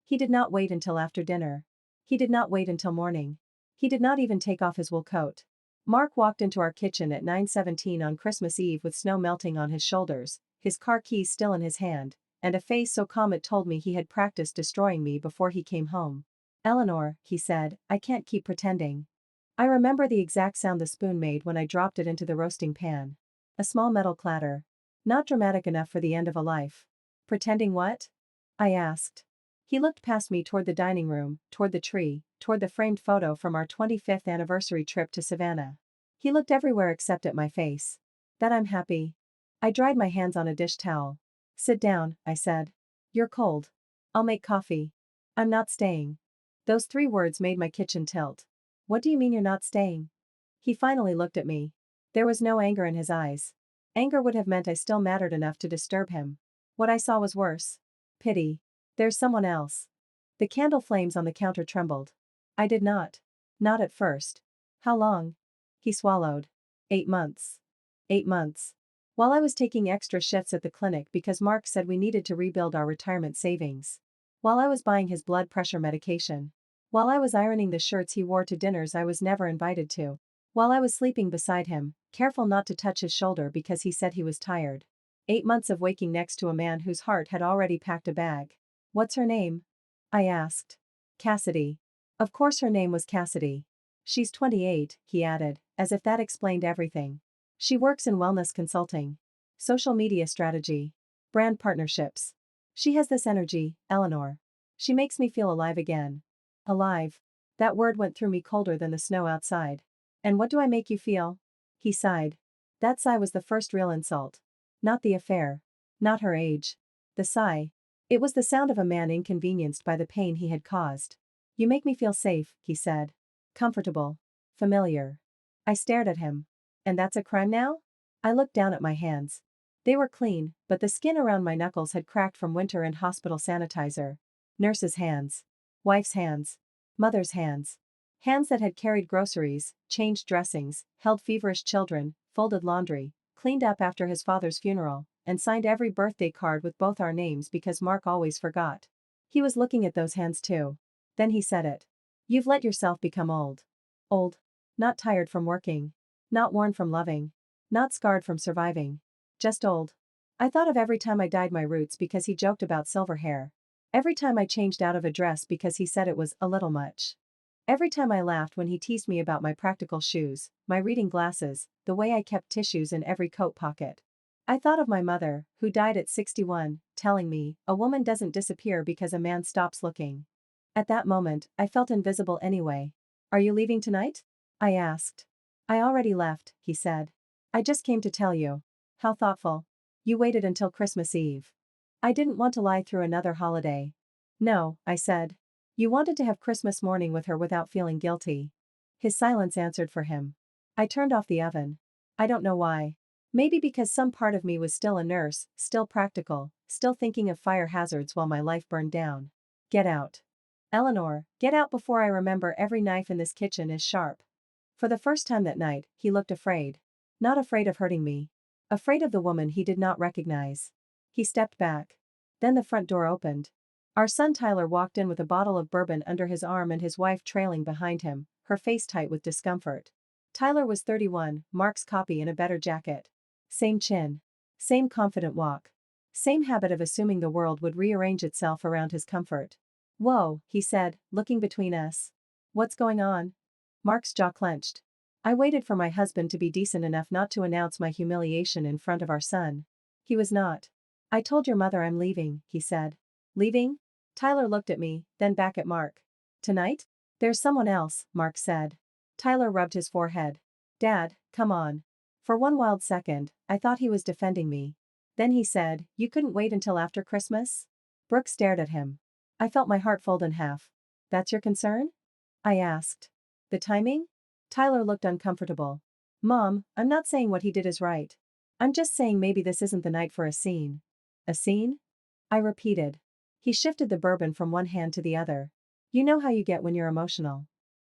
He did not wait until after dinner. He did not wait until morning. He did not even take off his wool coat. Mark walked into our kitchen at 9:17 on Christmas Eve with snow melting on his shoulders, his car keys still in his hand, and a face so calm it told me he had practiced destroying me before he came home. "Eleanor," he said, "I can't keep pretending." I remember the exact sound the spoon made when I dropped it into the roasting pan. A small metal clatter. Not dramatic enough for the end of a life. "Pretending what?" I asked. He looked past me toward the dining room, toward the tree, toward the framed photo from our 25th anniversary trip to Savannah. He looked everywhere except at my face. "That I'm happy." I dried my hands on a dish towel. "Sit down," I said. "You're cold. I'll make coffee." "I'm not staying." Those 3 words made my kitchen tilt. "What do you mean you're not staying?" He finally looked at me. There was no anger in his eyes. Anger would have meant I still mattered enough to disturb him. What I saw was worse. Pity. "There's someone else." The candle flames on the counter trembled. I did not. Not at first. "How long?" He swallowed. 8 months. 8 months. While I was taking extra shifts at the clinic because Mark said we needed to rebuild our retirement savings. While I was buying his blood pressure medication. While I was ironing the shirts he wore to dinners I was never invited to. While I was sleeping beside him, careful not to touch his shoulder because he said he was tired. 8 months of waking next to a man whose heart had already packed a bag. "What's her name?" I asked. "Cassidy." Of course her name was Cassidy. "She's 28, he added, as if that explained everything. "She works in wellness consulting. Social media strategy. Brand partnerships. She has this energy, Eleanor. She makes me feel alive again." Alive. That word went through me colder than the snow outside. "And what do I make you feel?" He sighed. That sigh was the first real insult. Not the affair. Not her age. The sigh. It was the sound of a man inconvenienced by the pain he had caused. "You make me feel safe," he said. "Comfortable. Familiar." I stared at him. "And that's a crime now?" I looked down at my hands. They were clean, but the skin around my knuckles had cracked from winter and hospital sanitizer. Nurse's hands. Wife's hands. Mother's hands. Hands that had carried groceries, changed dressings, held feverish children, folded laundry, cleaned up after his father's funeral, and signed every birthday card with both our names because Mark always forgot. He was looking at those hands too. Then he said it. "You've let yourself become old." Old. Not tired from working. Not worn from loving. Not scarred from surviving. Just old. I thought of every time I dyed my roots because he joked about silver hair. Every time I changed out of a dress because he said it was a little much. Every time I laughed when he teased me about my practical shoes, my reading glasses, the way I kept tissues in every coat pocket. I thought of my mother, who died at 61, telling me, "A woman doesn't disappear because a man stops looking." At that moment, I felt invisible anyway. "Are you leaving tonight?" I asked. "I already left," he said. "I just came to tell you." How thoughtful. "You waited until Christmas Eve." I didn't want to lie through another holiday. "No," I said. "You wanted to have Christmas morning with her without feeling guilty." His silence answered for him. I turned off the oven. I don't know why. Maybe because some part of me was still a nurse, still practical, still thinking of fire hazards while my life burned down. "Get out. Eleanor, get out before I remember every knife in this kitchen is sharp." For the first time that night, he looked afraid. Not afraid of hurting me. Afraid of the woman he did not recognize. He stepped back. Then the front door opened. Our son Tyler walked in with a bottle of bourbon under his arm and his wife trailing behind him, her face tight with discomfort. Tyler was 31, Mark's copy in a better jacket. Same chin. Same confident walk. Same habit of assuming the world would rearrange itself around his comfort. "Whoa," he said, looking between us. "What's going on?" Mark's jaw clenched. I waited for my husband to be decent enough not to announce my humiliation in front of our son. He was not. "I told your mother I'm leaving," he said. "Leaving?" Tyler looked at me, then back at Mark. "Tonight?" "There's someone else," Mark said. Tyler rubbed his forehead. "Dad, come on." For one wild second, I thought he was defending me. Then he said, "You couldn't wait until after Christmas?" Brooke stared at him. I felt my heart fold in half. "That's your concern?" I asked. "The timing?" Tyler looked uncomfortable. "Mom, I'm not saying what he did is right. I'm just saying maybe this isn't the night for a scene." "A scene?" I repeated. He shifted the bourbon from one hand to the other. "You know how you get when you're emotional."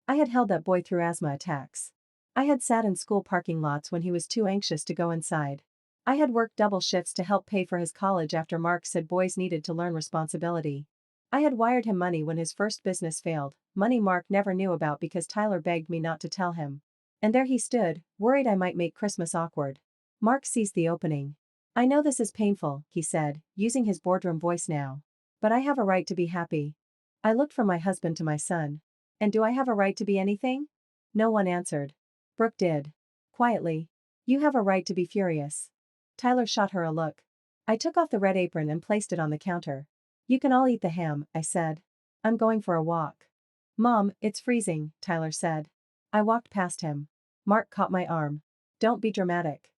I had held that boy through asthma attacks. I had sat in school parking lots when he was too anxious to go inside. I had worked double shifts to help pay for his college after Mark said boys needed to learn responsibility. I had wired him money when his first business failed, money Mark never knew about because Tyler begged me not to tell him. And there he stood, worried I might make Christmas awkward. Mark seized the opening. "I know this is painful," he said, using his boardroom voice now. "But I have a right to be happy." I looked from my husband to my son. "And do I have a right to be anything?" No one answered. Brooke did. Quietly. "You have a right to be furious." Tyler shot her a look. I took off the red apron and placed it on the counter. "You can all eat the ham," I said. "I'm going for a walk." "Mom, it's freezing," Tyler said. I walked past him. Mark caught my arm. "Don't be dramatic."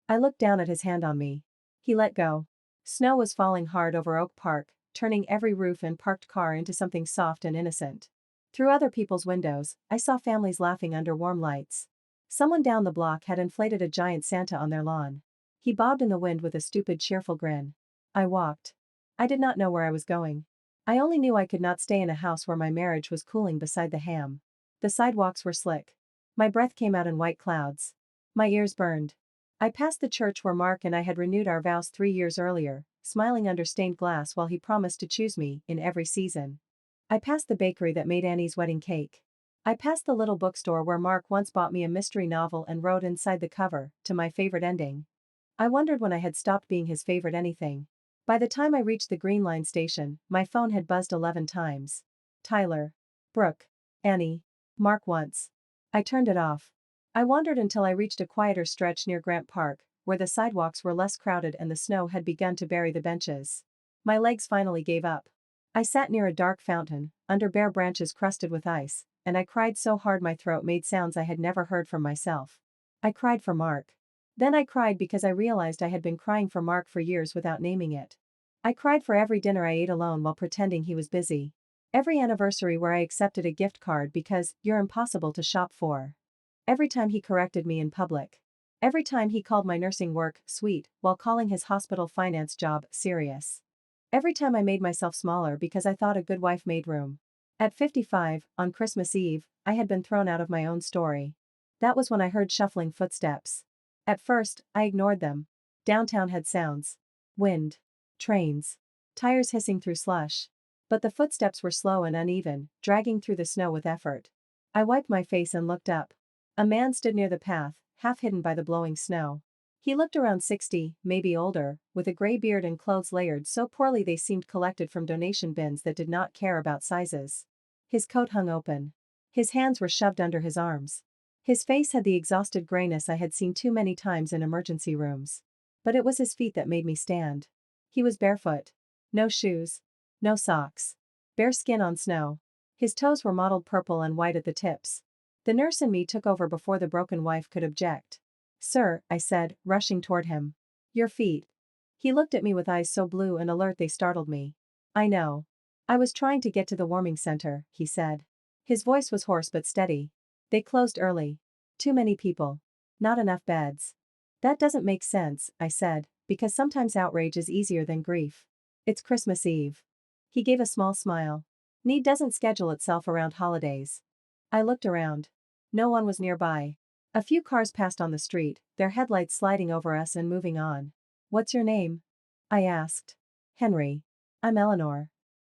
I looked down at his hand on me. He let go. Snow was falling hard over Oak Park, turning every roof and parked car into something soft and innocent. Through other people's windows, I saw families laughing under warm lights. Someone down the block had inflated a giant Santa on their lawn. He bobbed in the wind with a stupid, cheerful grin. I walked. I did not know where I was going. I only knew I could not stay in a house where my marriage was cooling beside the ham. The sidewalks were slick. My breath came out in white clouds. My ears burned. I passed the church where Mark and I had renewed our vows 3 years earlier, smiling under stained glass while he promised to choose me in every season. I passed the bakery that made Annie's wedding cake. I passed the little bookstore where Mark once bought me a mystery novel and wrote inside the cover, "To my favorite ending." I wondered when I had stopped being his favorite anything. By the time I reached the Green Line station, my phone had buzzed 11 times. Tyler. Brooke. Annie. Mark once. I turned it off. I wandered until I reached a quieter stretch near Grant Park, where the sidewalks were less crowded and the snow had begun to bury the benches. My legs finally gave up. I sat near a dark fountain, under bare branches crusted with ice, and I cried so hard my throat made sounds I had never heard from myself. I cried for Mark. Then I cried because I realized I had been crying for Mark for years without naming it. I cried for every dinner I ate alone while pretending he was busy. Every anniversary where I accepted a gift card because "you're impossible to shop for." Every time he corrected me in public. Every time he called my nursing work "sweet" while calling his hospital finance job "serious." Every time I made myself smaller because I thought a good wife made room. At 55, on Christmas Eve, I had been thrown out of my own story. That was when I heard shuffling footsteps. At first, I ignored them. Downtown had sounds. Wind. Trains. Tires hissing through slush. But the footsteps were slow and uneven, dragging through the snow with effort. I wiped my face and looked up. A man stood near the path, half hidden by the blowing snow. He looked around 60, maybe older, with a gray beard and clothes layered so poorly they seemed collected from donation bins that did not care about sizes. His coat hung open. His hands were shoved under his arms. His face had the exhausted grayness I had seen too many times in emergency rooms. But it was his feet that made me stand. He was barefoot. No shoes. No socks. Bare skin on snow. His toes were mottled purple and white at the tips. The nurse in me took over before the broken wife could object. "Sir," I said, rushing toward him. "Your feet." He looked at me with eyes so blue and alert they startled me. "I know. I was trying to get to the warming center," he said. His voice was hoarse but steady. "They closed early. Too many people. Not enough beds." "That doesn't make sense," I said, because sometimes outrage is easier than grief. "It's Christmas Eve." He gave a small smile. "Need doesn't schedule itself around holidays." I looked around. No one was nearby. A few cars passed on the street, their headlights sliding over us and moving on. "What's your name?" I asked. "Henry." "I'm Eleanor."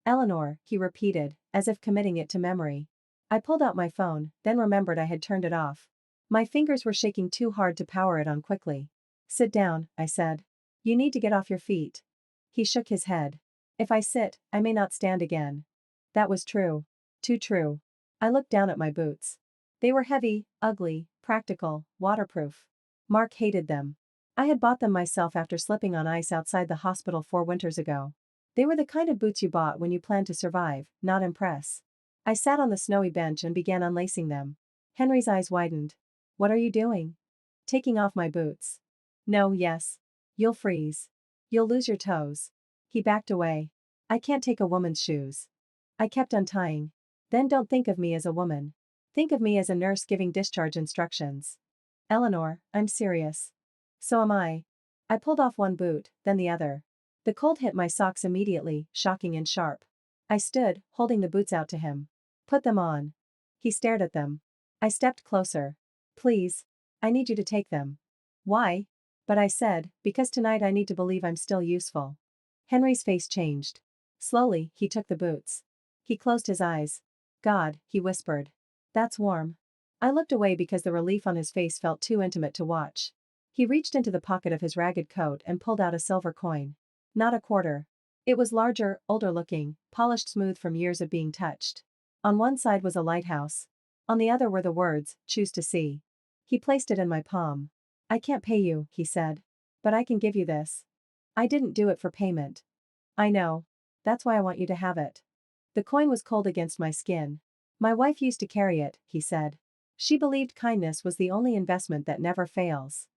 "Eleanor," he repeated, as if committing it to memory. I pulled out my phone, then remembered I had turned it off. My fingers were shaking too hard to power it on quickly. "Sit down," I said. "You need to get off your feet." He shook his head. "If I sit, I may not stand again." That was true. Too true. I looked down at my boots. They were heavy, ugly, practical, waterproof. Mark hated them. I had bought them myself after slipping on ice outside the hospital 4 winters ago. They were the kind of boots you bought when you planned to survive, not impress. I sat on the snowy bench and began unlacing them. Henry's eyes widened. "What are you doing?" "Taking off my boots." "No, yes. You'll freeze. You'll lose your toes." He backed away. "I can't take a woman's shoes." I kept untying. "Then don't think of me as a woman. Think of me as a nurse giving discharge instructions." "Eleanor, I'm serious." "So am I." I pulled off one boot, then the other. The cold hit my socks immediately, shocking and sharp. I stood, holding the boots out to him. "Put them on." He stared at them. I stepped closer. "Please. I need you to take them." "Why?" But I said, "Because tonight I need to believe I'm still useful." Henry's face changed. Slowly, he took the boots. He closed his eyes. God, he whispered. That's warm. I looked away because the relief on his face felt too intimate to watch. He reached into the pocket of his ragged coat and pulled out a silver coin. Not a quarter. It was larger, older looking, polished smooth from years of being touched. On one side was a lighthouse. On the other were the words, choose to see. He placed it in my palm. I can't pay you, he said. But I can give you this. I didn't do it for payment. I know. That's why I want you to have it. The coin was cold against my skin. My wife used to carry it, he said. She believed kindness was the only investment that never fails.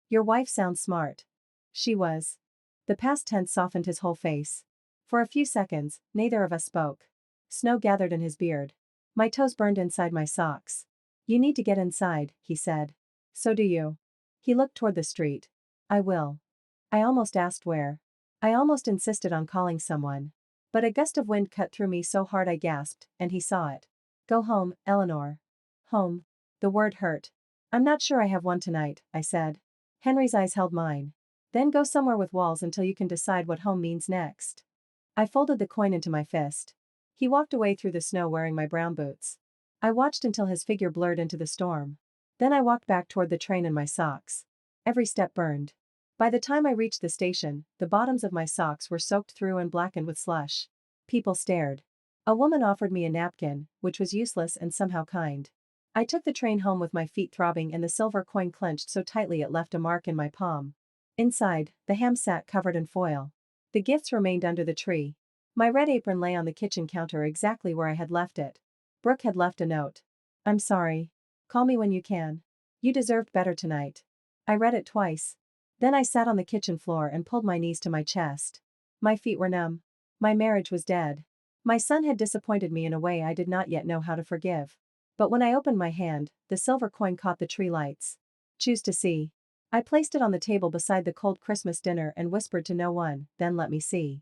Your wife sounds smart. She was. The past tense softened his whole face. For a few seconds, neither of us spoke. Snow gathered in his beard. My toes burned inside my socks. You need to get inside, he said. So do you. He looked toward the street. I will. I almost asked where. I almost insisted on calling someone. But a gust of wind cut through me so hard I gasped, and he saw it. Go home, Eleanor. Home. The word hurt. I'm not sure I have one tonight, I said. Henry's eyes held mine. Then go somewhere with walls until you can decide what home means next. I folded the coin into my fist. He walked away through the snow wearing my brown boots. I watched until his figure blurred into the storm. Then I walked back toward the train in my socks. Every step burned. By the time I reached the station, the bottoms of my socks were soaked through and blackened with slush. People stared. A woman offered me a napkin, which was useless and somehow kind. I took the train home with my feet throbbing and the silver coin clenched so tightly it left a mark in my palm. Inside, the ham sat covered in foil. The gifts remained under the tree. My red apron lay on the kitchen counter exactly where I had left it. Brooke had left a note. I'm sorry. Call me when you can. You deserved better tonight. I read it twice. Then I sat on the kitchen floor and pulled my knees to my chest. My feet were numb. My marriage was dead. My son had disappointed me in a way I did not yet know how to forgive. But when I opened my hand, the silver coin caught the tree lights. Choose to see. I placed it on the table beside the cold Christmas dinner and whispered to no one, then let me see.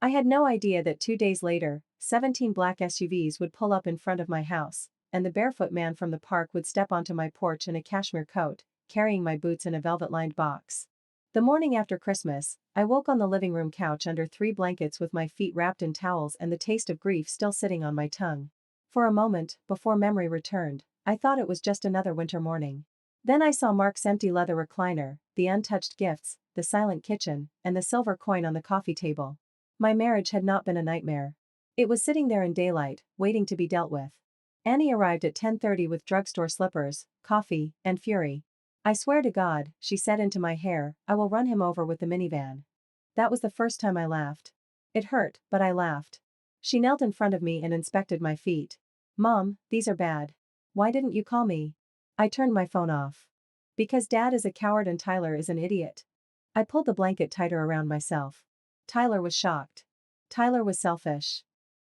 I had no idea that 2 days later, 17 black SUVs would pull up in front of my house, and the barefoot man from the park would step onto my porch in a cashmere coat, carrying my boots in a velvet-lined box. The morning after Christmas, I woke on the living room couch under 3 blankets with my feet wrapped in towels and the taste of grief still sitting on my tongue. For a moment, before memory returned, I thought it was just another winter morning. Then I saw Mark's empty leather recliner, the untouched gifts, the silent kitchen, and the silver coin on the coffee table. My marriage had not been a nightmare. It was sitting there in daylight, waiting to be dealt with. Annie arrived at 10:30 with drugstore slippers, coffee, and fury. I swear to God, she said into my hair, I will run him over with the minivan. That was the first time I laughed. It hurt, but I laughed. She knelt in front of me and inspected my feet. Mom, these are bad. Why didn't you call me? I turned my phone off. Because Dad is a coward and Tyler is an idiot. I pulled the blanket tighter around myself. Tyler was shocked. Tyler was selfish.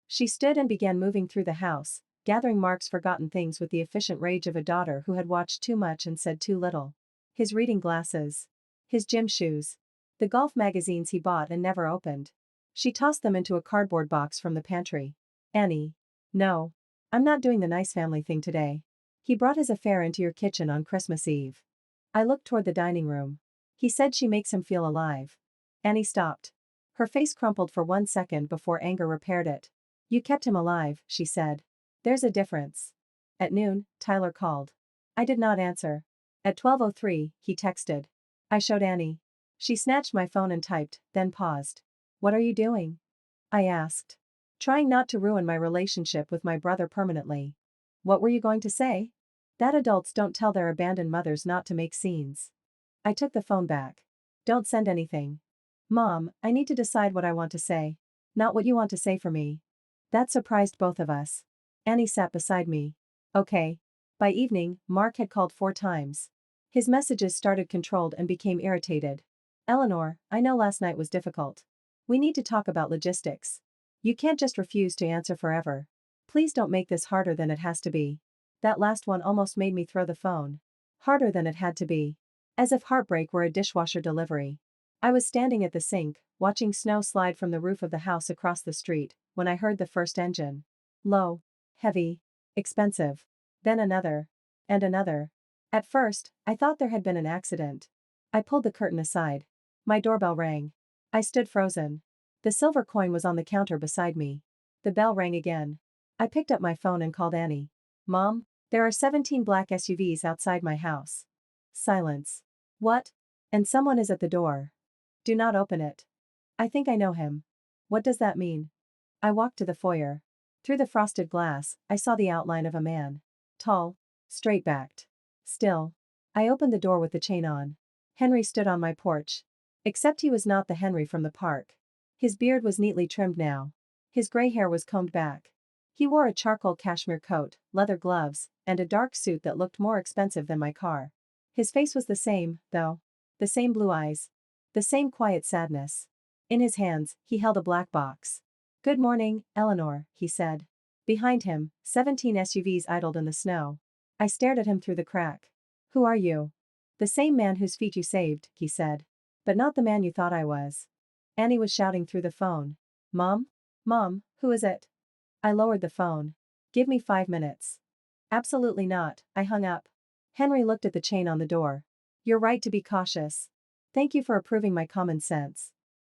She stood and began moving through the house, gathering Mark's forgotten things with the efficient rage of a daughter who had watched too much and said too little. His reading glasses. His gym shoes. The golf magazines he bought and never opened. She tossed them into a cardboard box from the pantry. Annie. No. I'm not doing the nice family thing today. He brought his affair into your kitchen on Christmas Eve. I looked toward the dining room. He said she makes him feel alive. Annie stopped. Her face crumpled for 1 second before anger repaired it. You kept him alive, she said. There's a difference. At noon, Tyler called. I did not answer. At 12:03, he texted. I showed Annie. She snatched my phone and typed, then paused. What are you doing? I asked. Trying not to ruin my relationship with my brother permanently. What were you going to say? That adults don't tell their abandoned mothers not to make scenes. I took the phone back. Don't send anything. Mom, I need to decide what I want to say. Not what you want to say for me. That surprised both of us. Annie sat beside me. Okay. By evening, Mark had called 4 times. His messages started controlled and became irritated. Eleanor, I know last night was difficult. We need to talk about logistics. You can't just refuse to answer forever. Please don't make this harder than it has to be. That last one almost made me throw the phone. Harder than it had to be. As if heartbreak were a dishwasher delivery. I was standing at the sink, watching snow slide from the roof of the house across the street, when I heard the first engine. Low. Heavy. Expensive. Then another. And another. At first, I thought there had been an accident. I pulled the curtain aside. My doorbell rang. I stood frozen. The silver coin was on the counter beside me. The bell rang again. I picked up my phone and called Annie. Mom, there are 17 black SUVs outside my house. Silence. What? And someone is at the door. Do not open it. I think I know him. What does that mean? I walked to the foyer. Through the frosted glass, I saw the outline of a man. Tall. Straight-backed. Still. I opened the door with the chain on. Henry stood on my porch. Except he was not the Henry from the park. His beard was neatly trimmed now. His gray hair was combed back. He wore a charcoal cashmere coat, leather gloves, and a dark suit that looked more expensive than my car. His face was the same, though. The same blue eyes. The same quiet sadness. In his hands, he held a black box. Good morning, Eleanor, he said. Behind him, 17 SUVs idled in the snow. I stared at him through the crack. Who are you? The same man whose feet you saved, he said. But not the man you thought I was. Annie was shouting through the phone. Mom? Mom, who is it? I lowered the phone. Give me 5 minutes. Absolutely not, I hung up. Henry looked at the chain on the door. You're right to be cautious. Thank you for approving my common sense.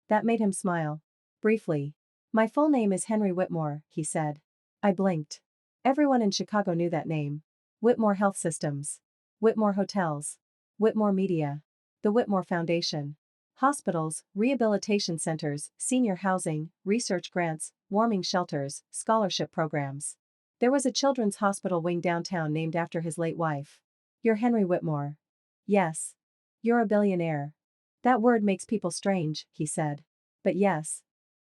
That made him smile. Briefly. My full name is Henry Whitmore, he said. I blinked. Everyone in Chicago knew that name. Whitmore Health Systems. Whitmore Hotels. Whitmore Media. The Whitmore Foundation. Hospitals, rehabilitation centers, senior housing, research grants, warming shelters, scholarship programs. There was a children's hospital wing downtown named after his late wife. You're Henry Whitmore. Yes. You're a billionaire. That word makes people strange, he said. But yes.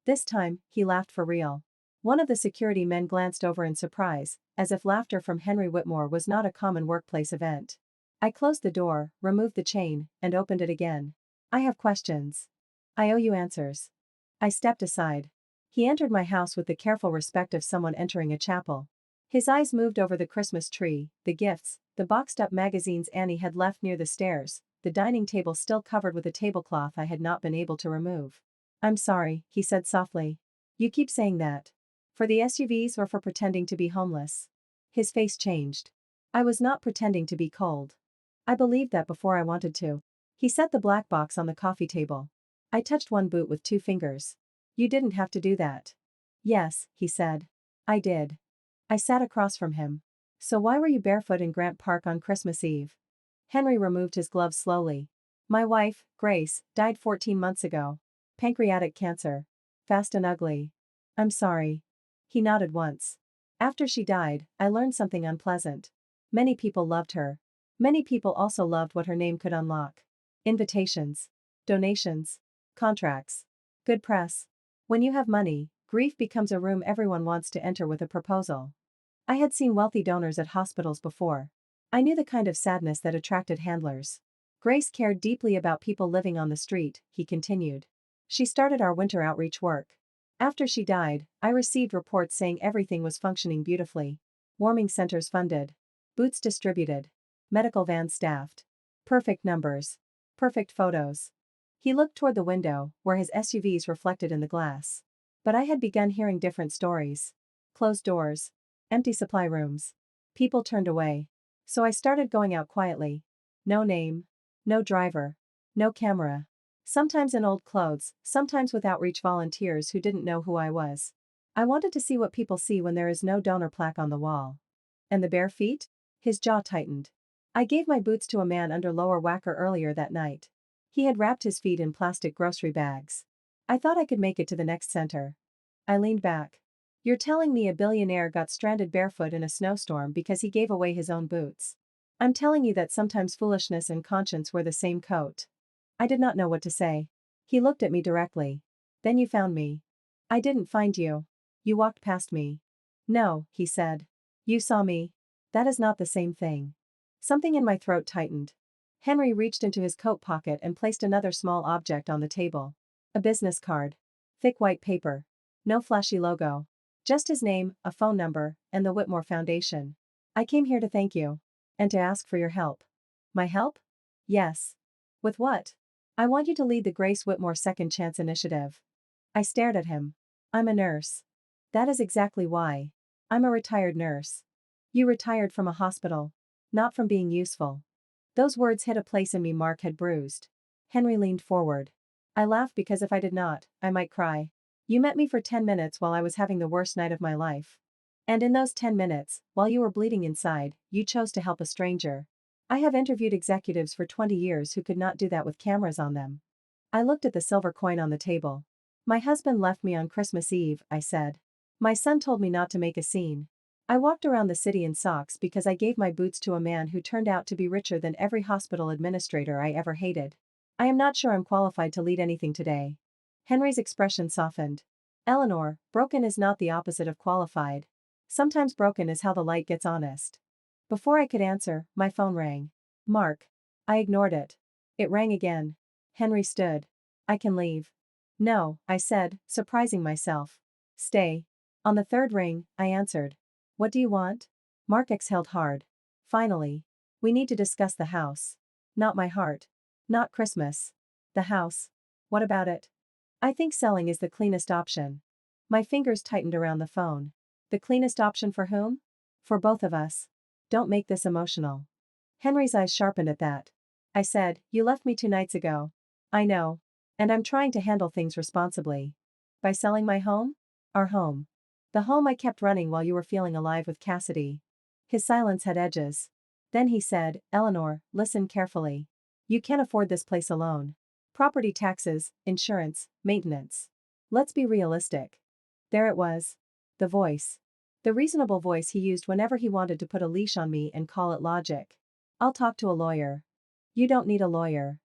This time, he laughed for real. One of the security men glanced over in surprise, as if laughter from Henry Whitmore was not a common workplace event. I closed the door, removed the chain, and opened it again. I have questions. I owe you answers. I stepped aside. He entered my house with the careful respect of someone entering a chapel. His eyes moved over the Christmas tree, the gifts, the boxed-up magazines Annie had left near the stairs, the dining table still covered with a tablecloth I had not been able to remove. I'm sorry, he said softly. You keep saying that. For the SUVs or for pretending to be homeless? His face changed. I was not pretending to be cold. I believed that before I wanted to. He set the black box on the coffee table. I touched one boot with 2 fingers. You didn't have to do that. Yes, he said. I did. I sat across from him. So why were you barefoot in Grant Park on Christmas Eve? Henry removed his gloves slowly. My wife, Grace, died 14 months ago. Pancreatic cancer. Fast and ugly. I'm sorry. He nodded once. After she died, I learned something unpleasant. Many people loved her. Many people also loved what her name could unlock. Invitations. Donations. Contracts. Good press. When you have money, grief becomes a room everyone wants to enter with a proposal. I had seen wealthy donors at hospitals before. I knew the kind of sadness that attracted handlers. Grace cared deeply about people living on the street, he continued. She started our winter outreach work. After she died, I received reports saying everything was functioning beautifully. Warming centers funded. Boots distributed. Medical vans staffed. Perfect numbers. Perfect photos. He looked toward the window, where his SUVs reflected in the glass. But I had begun hearing different stories. Closed doors. Empty supply rooms. People turned away. So I started going out quietly. No name. No driver. No camera. Sometimes in old clothes, sometimes with outreach volunteers who didn't know who I was. I wanted to see what people see when there is no donor plaque on the wall. And the bare feet? His jaw tightened. I gave my boots to a man under Lower Wacker earlier that night. He had wrapped his feet in plastic grocery bags. I thought I could make it to the next center. I leaned back. You're telling me a billionaire got stranded barefoot in a snowstorm because he gave away his own boots. I'm telling you that sometimes foolishness and conscience wear the same coat. I did not know what to say. He looked at me directly. Then you found me. I didn't find you. You walked past me. No, he said. You saw me. That is not the same thing. Something in my throat tightened. Henry reached into his coat pocket and placed another small object on the table. A business card. Thick white paper. No flashy logo. Just his name, a phone number, and the Whitmore Foundation. I came here to thank you. And to ask for your help. My help? Yes. With what? I want you to lead the Grace Whitmore Second Chance Initiative. I stared at him. I'm a nurse. That is exactly why. I'm a retired nurse. You retired from a hospital. Not from being useful. Those words hit a place in me Mark had bruised. Henry leaned forward. I laughed because if I did not, I might cry. You met me for 10 minutes while I was having the worst night of my life. And in those 10 minutes, while you were bleeding inside, you chose to help a stranger. I have interviewed executives for 20 years who could not do that with cameras on them. I looked at the silver coin on the table. My husband left me on Christmas Eve, I said. My son told me not to make a scene. I walked around the city in socks because I gave my boots to a man who turned out to be richer than every hospital administrator I ever hated. I am not sure I'm qualified to lead anything today. Henry's expression softened. Eleanor, broken is not the opposite of qualified. Sometimes broken is how the light gets honest. Before I could answer, my phone rang. Mark. I ignored it. It rang again. Henry stood. I can leave. No, I said, surprising myself. Stay. On the third ring, I answered. What do you want? Mark exhaled hard. Finally. We need to discuss the house. Not my heart. Not Christmas. The house. What about it? I think selling is the cleanest option. My fingers tightened around the phone. The cleanest option for whom? For both of us. Don't make this emotional. Henry's eyes sharpened at that. I said, you left me 2 nights ago. I know. And I'm trying to handle things responsibly. By selling my home? Our home. The home I kept running while you were feeling alive with Cassidy. His silence had edges. Then he said, Eleanor, listen carefully. You can't afford this place alone. Property taxes, insurance, maintenance. Let's be realistic. There it was. The voice. The reasonable voice he used whenever he wanted to put a leash on me and call it logic. I'll talk to a lawyer. You don't need a lawyer.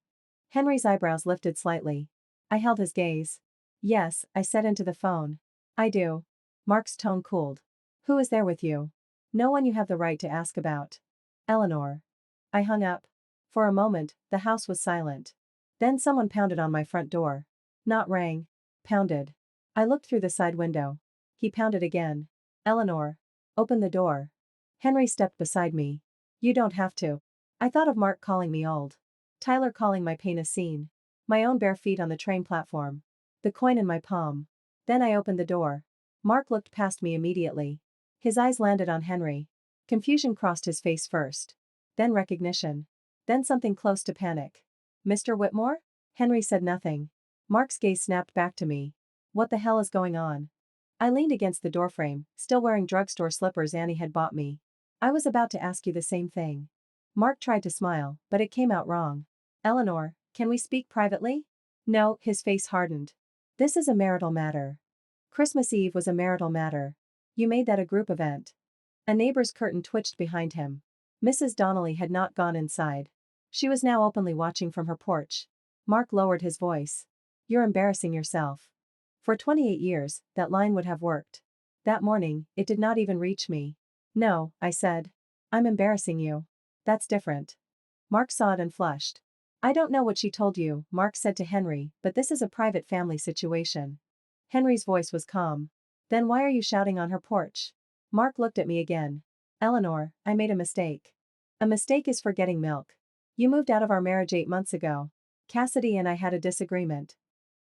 Henry's eyebrows lifted slightly. I held his gaze. Yes, I said into the phone. I do. Mark's tone cooled. Who is there with you? No one you have the right to ask about. Eleanor. I hung up. For a moment, the house was silent. Then someone pounded on my front door. Not rang. Pounded. I looked through the side window. He pounded again. Eleanor. Open the door. Henry stepped beside me. You don't have to. I thought of Mark calling me old. Tyler calling my pain a scene. My own bare feet on the train platform. The coin in my palm. Then I opened the door. Mark looked past me immediately. His eyes landed on Henry. Confusion crossed his face first. Then recognition. Then something close to panic. Mr. Whitmore? Henry said nothing. Mark's gaze snapped back to me. What the hell is going on? I leaned against the doorframe, still wearing drugstore slippers Annie had bought me. I was about to ask you the same thing. Mark tried to smile, but it came out wrong. Eleanor, can we speak privately? No, his face hardened. This is a marital matter. Christmas Eve was a marital matter. You made that a group event. A neighbor's curtain twitched behind him. Mrs. Donnelly had not gone inside. She was now openly watching from her porch. Mark lowered his voice. You're embarrassing yourself. For 28 years, that line would have worked. That morning, it did not even reach me. No, I said. I'm embarrassing you. That's different. Mark saw it and flushed. I don't know what she told you, Mark said to Henry, but this is a private family situation. Henry's voice was calm. Then why are you shouting on her porch? Mark looked at me again. Eleanor, I made a mistake. A mistake is forgetting milk. You moved out of our marriage 8 months ago. Cassidy and I had a disagreement.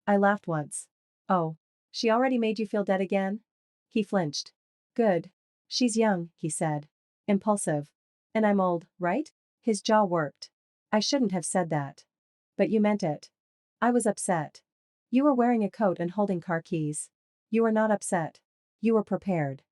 I laughed once. Oh. She already made you feel dead again? He flinched. Good. She's young, he said. Impulsive. And I'm old, right? His jaw worked. I shouldn't have said that. But you meant it. I was upset. You were wearing a coat and holding car keys. You were not upset. You were prepared.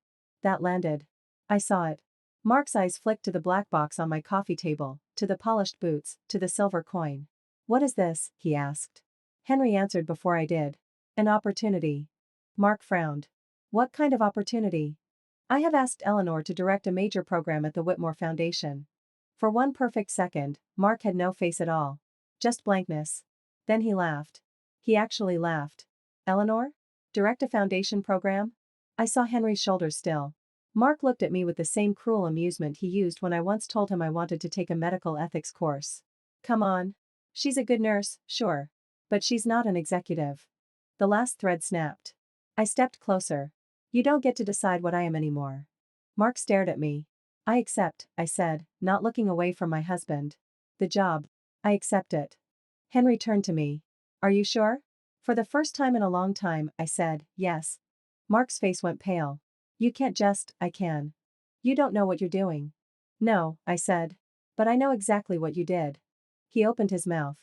That landed. I saw it. Mark's eyes flicked to the black box on my coffee table, to the polished boots, to the silver coin. What is this? He asked. Henry answered before I did. An opportunity. Mark frowned. What kind of opportunity? I have asked Eleanor to direct a major program at the Whitmore Foundation. For one perfect second, Mark had no face at all. Just blankness. Then he laughed. He actually laughed. Eleanor? Direct a foundation program? I saw Henry's shoulders still. Mark looked at me with the same cruel amusement he used when I once told him I wanted to take a medical ethics course. Come on. She's a good nurse, sure. But she's not an executive. The last thread snapped. I stepped closer. You don't get to decide what I am anymore. Mark stared at me. I accept, I said, not looking away from my husband. The job. I accept it. Henry turned to me. Are you sure? For the first time in a long time, I said, yes. Mark's face went pale. You can't just, I can. You don't know what you're doing. No, I said. But I know exactly what you did. He opened his mouth.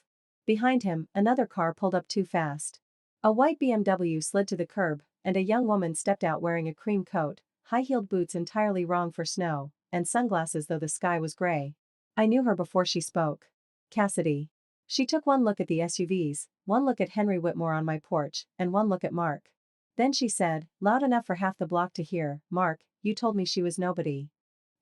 Behind him, another car pulled up too fast. A white BMW slid to the curb, and a young woman stepped out wearing a cream coat, high-heeled boots entirely wrong for snow, and sunglasses though the sky was gray. I knew her before she spoke. Cassidy. She took one look at the SUVs, one look at Henry Whitmore on my porch, and one look at Mark. Then she said, loud enough for half the block to hear, Mark, you told me she was nobody.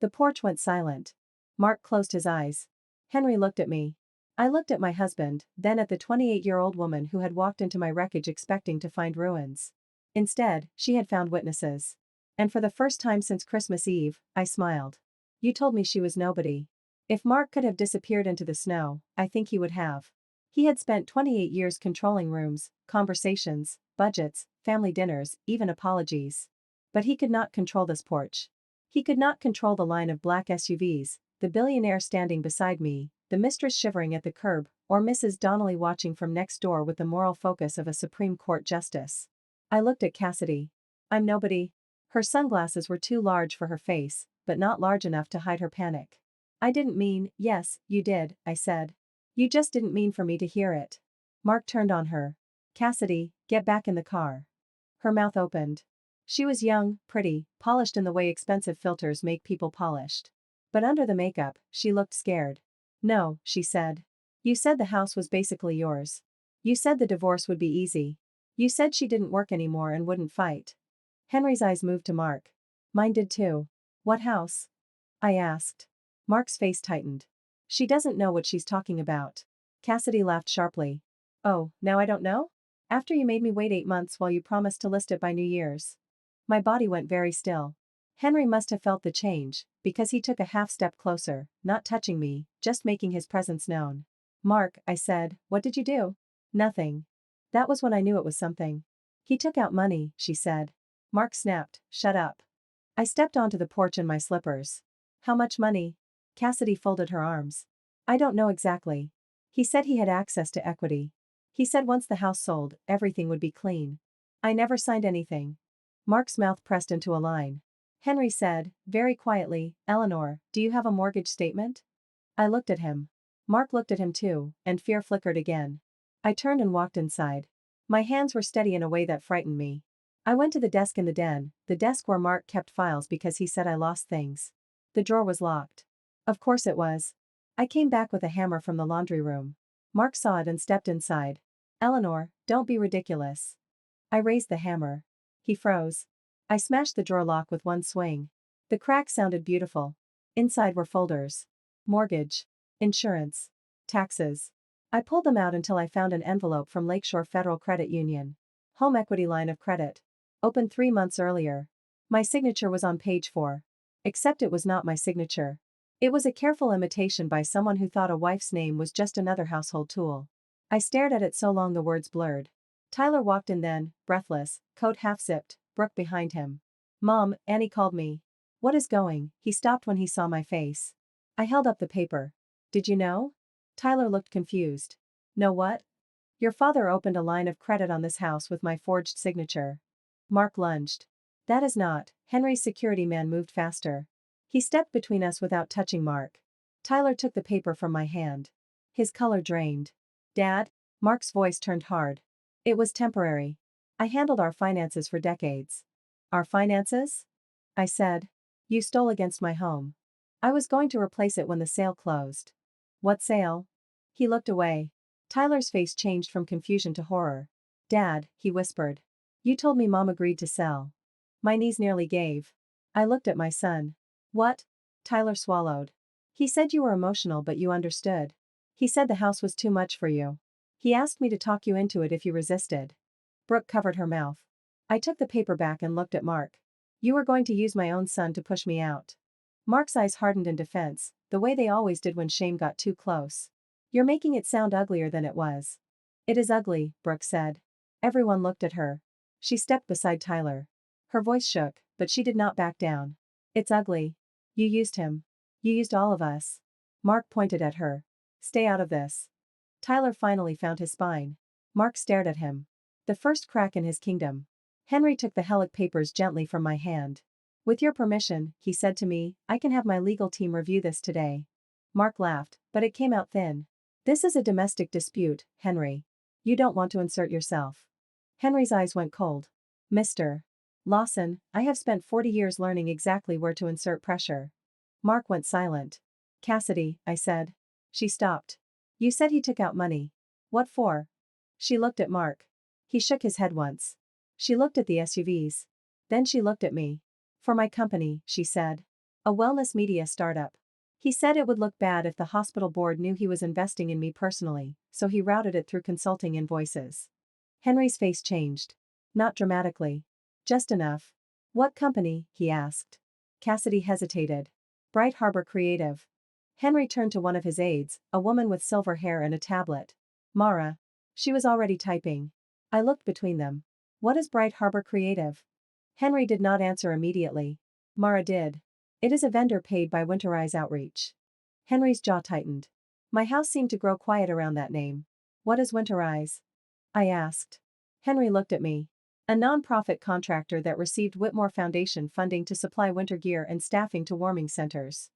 The porch went silent. Mark closed his eyes. Henry looked at me. I looked at my husband, then at the 28-year-old woman who had walked into my wreckage expecting to find ruins. Instead, she had found witnesses. And for the first time since Christmas Eve, I smiled. You told me she was nobody. If Mark could have disappeared into the snow, I think he would have. He had spent 28 years controlling rooms, conversations, budgets, family dinners, even apologies. But he could not control this porch. He could not control the line of black SUVs, the billionaire standing beside me, the mistress shivering at the curb, or Mrs. Donnelly watching from next door with the moral focus of a Supreme Court justice. I looked at Cassidy. I'm nobody. Her sunglasses were too large for her face, but not large enough to hide her panic. I didn't mean, yes, you did, I said. You just didn't mean for me to hear it. Mark turned on her. Cassidy, get back in the car. Her mouth opened. She was young, pretty, polished in the way expensive filters make people polished. But under the makeup, she looked scared. No, she said. You said the house was basically yours. You said the divorce would be easy. You said she didn't work anymore and wouldn't fight. Henry's eyes moved to Mark. Mine did too. What house? I asked. Mark's face tightened. She doesn't know what she's talking about. Cassidy laughed sharply. Oh, now I don't know? After you made me wait 8 months while you promised to list it by New Year's. My body went very still. Henry must have felt the change, because he took a half step closer, not touching me, just making his presence known. Mark, I said, what did you do? Nothing. That was when I knew it was something. He took out money, she said. Mark snapped, shut up. I stepped onto the porch in my slippers. How much money? Cassidy folded her arms. I don't know exactly. He said he had access to equity. He said once the house sold, everything would be clean. I never signed anything. Mark's mouth pressed into a line. Henry said, very quietly, Eleanor, do you have a mortgage statement? I looked at him. Mark looked at him too, and fear flickered again. I turned and walked inside. My hands were steady in a way that frightened me. I went to the desk in the den, the desk where Mark kept files because he said I lost things. The drawer was locked. Of course it was. I came back with a hammer from the laundry room. Mark saw it and stepped inside. Eleanor, don't be ridiculous. I raised the hammer. He froze. I smashed the drawer lock with one swing. The crack sounded beautiful. Inside were folders. Mortgage. Insurance. Taxes. I pulled them out until I found an envelope from Lakeshore Federal Credit Union. Home equity line of credit. Opened 3 months earlier. My signature was on page 4. Except it was not my signature. It was a careful imitation by someone who thought a wife's name was just another household tool. I stared at it so long the words blurred. Tyler walked in then, breathless, coat half-zipped, Brooke behind him. Mom, Annie called me. What is going? He stopped when he saw my face. I held up the paper. Did you know? Tyler looked confused. Know what? Your father opened a line of credit on this house with my forged signature. Mark lunged. That is not. Henry's security man moved faster. He stepped between us without touching Mark. Tyler took the paper from my hand. His color drained. Dad? Mark's voice turned hard. It was temporary. I handled our finances for decades. Our finances? I said. You stole against my home. I was going to replace it when the sale closed. What sale? He looked away. Tyler's face changed from confusion to horror. Dad, he whispered. You told me Mom agreed to sell. My knees nearly gave. I looked at my son. What? Tyler swallowed. He said you were emotional but you understood. He said the house was too much for you. He asked me to talk you into it if you resisted. Brooke covered her mouth. I took the paper back and looked at Mark. You were going to use my own son to push me out. Mark's eyes hardened in defense, the way they always did when shame got too close. You're making it sound uglier than it was. It is ugly, Brooke said. Everyone looked at her. She stepped beside Tyler. Her voice shook, but she did not back down. It's ugly. You used him. You used all of us. Mark pointed at her. Stay out of this. Tyler finally found his spine. Mark stared at him. The first crack in his kingdom. Henry took the Hellick papers gently from my hand. With your permission, he said to me, I can have my legal team review this today. Mark laughed, but it came out thin. This is a domestic dispute, Henry. You don't want to insert yourself. Henry's eyes went cold. Mr. Lawson, I have spent 40 years learning exactly where to insert pressure. Mark went silent. Cassidy, I said. She stopped. You said he took out money. What for? She looked at Mark. He shook his head once. She looked at the SUVs. Then she looked at me. For my company, she said. A wellness media startup. He said it would look bad if the hospital board knew he was investing in me personally, so he routed it through consulting invoices. Henry's face changed. Not dramatically. Just enough. What company? He asked. Cassidy hesitated. Bright Harbor Creative. Henry turned to one of his aides, a woman with silver hair and a tablet. Mara. She was already typing. I looked between them. What is Bright Harbor Creative? Henry did not answer immediately. Mara did. It is a vendor paid by Winterize Outreach. Henry's jaw tightened. My house seemed to grow quiet around that name. What is Winterize? I asked. Henry looked at me. A non-profit contractor that received Whitmore Foundation funding to supply winter gear and staffing to warming centers.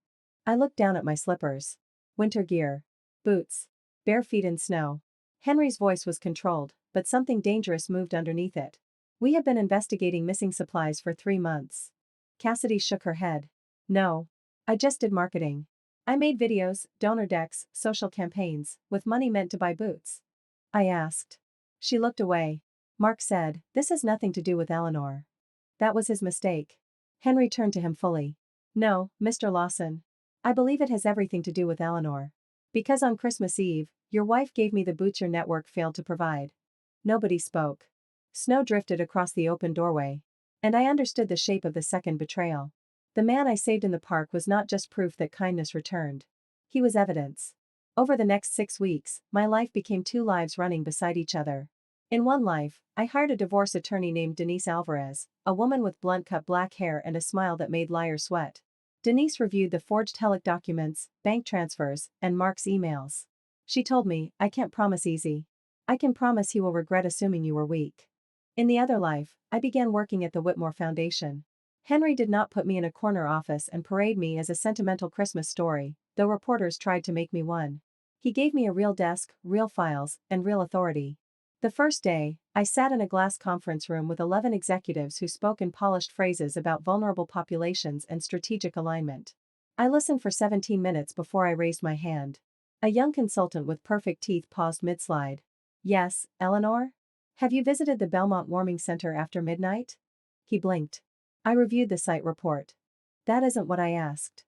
I looked down at my slippers. Winter gear. Boots. Bare feet in snow. Henry's voice was controlled, but something dangerous moved underneath it. We have been investigating missing supplies for 3 months. Cassidy shook her head. No. I just did marketing. I made videos, donor decks, social campaigns, with money meant to buy boots. I asked. She looked away. Mark said, this has nothing to do with Eleanor. That was his mistake. Henry turned to him fully. No, Mr. Lawson. I believe it has everything to do with Eleanor. Because on Christmas Eve, your wife gave me the boots your network failed to provide. Nobody spoke. Snow drifted across the open doorway. And I understood the shape of the second betrayal. The man I saved in the park was not just proof that kindness returned. He was evidence. Over the next 6 weeks, my life became 2 lives running beside each other. In one life, I hired a divorce attorney named Denise Alvarez, a woman with blunt-cut black hair and a smile that made liars sweat. Denise reviewed the forged HELEC documents, bank transfers, and Mark's emails. She told me, I can't promise easy. I can promise he will regret assuming you were weak. In the other life, I began working at the Whitmore Foundation. Henry did not put me in a corner office and parade me as a sentimental Christmas story, though reporters tried to make me one. He gave me a real desk, real files, and real authority. The first day, I sat in a glass conference room with 11 executives who spoke in polished phrases about vulnerable populations and strategic alignment. I listened for 17 minutes before I raised my hand. A young consultant with perfect teeth paused mid-slide. Yes, Eleanor? Have you visited the Belmont Warming Center after midnight? He blinked. I reviewed the site report. That isn't what I asked.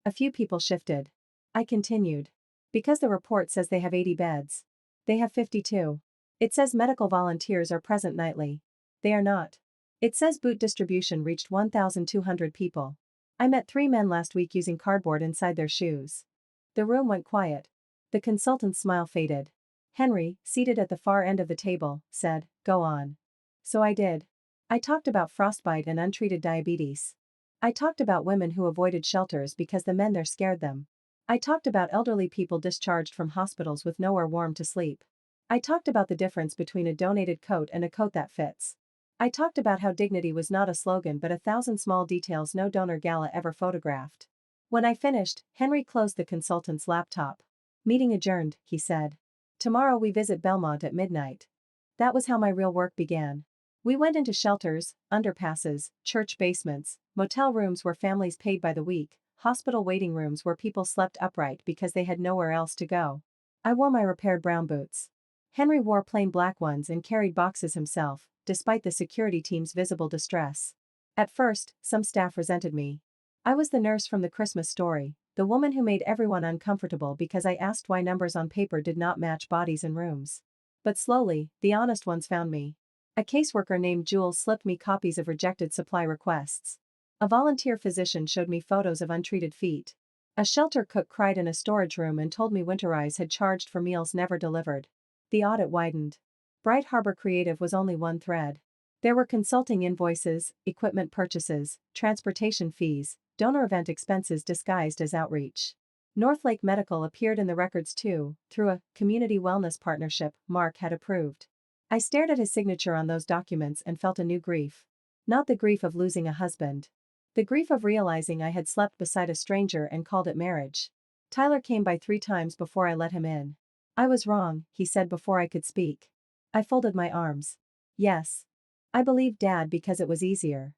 A few people shifted. I continued. Because the report says they have 80 beds. They have 52. It says medical volunteers are present nightly. They are not. It says boot distribution reached 1,200 people. I met 3 men last week using cardboard inside their shoes. The room went quiet. The consultant's smile faded. Henry, seated at the far end of the table, said, go on. So I did. I talked about frostbite and untreated diabetes. I talked about women who avoided shelters because the men there scared them. I talked about elderly people discharged from hospitals with nowhere warm to sleep. I talked about the difference between a donated coat and a coat that fits. I talked about how dignity was not a slogan but 1,000 small details no donor gala ever photographed. When I finished, Henry closed the consultant's laptop. Meeting adjourned, he said. Tomorrow we visit Belmont at midnight. That was how my real work began. We went into shelters, underpasses, church basements, motel rooms where families paid by the week, hospital waiting rooms where people slept upright because they had nowhere else to go. I wore my repaired brown boots. Henry wore plain black ones and carried boxes himself, despite the security team's visible distress. At first, some staff resented me. I was the nurse from the Christmas Story, the woman who made everyone uncomfortable because I asked why numbers on paper did not match bodies in rooms. But slowly, the honest ones found me. A caseworker named Jules slipped me copies of rejected supply requests. A volunteer physician showed me photos of untreated feet. A shelter cook cried in a storage room and told me Winterize had charged for meals never delivered. The audit widened. Bright Harbor Creative was only one thread. There were consulting invoices, equipment purchases, transportation fees, donor event expenses disguised as outreach. Northlake Medical appeared in the records too, through a community wellness partnership Mark had approved. I stared at his signature on those documents and felt a new grief. Not the grief of losing a husband. The grief of realizing I had slept beside a stranger and called it marriage. Tyler came by 3 times before I let him in. I was wrong, he said before I could speak. I folded my arms. Yes. I believed Dad because it was easier.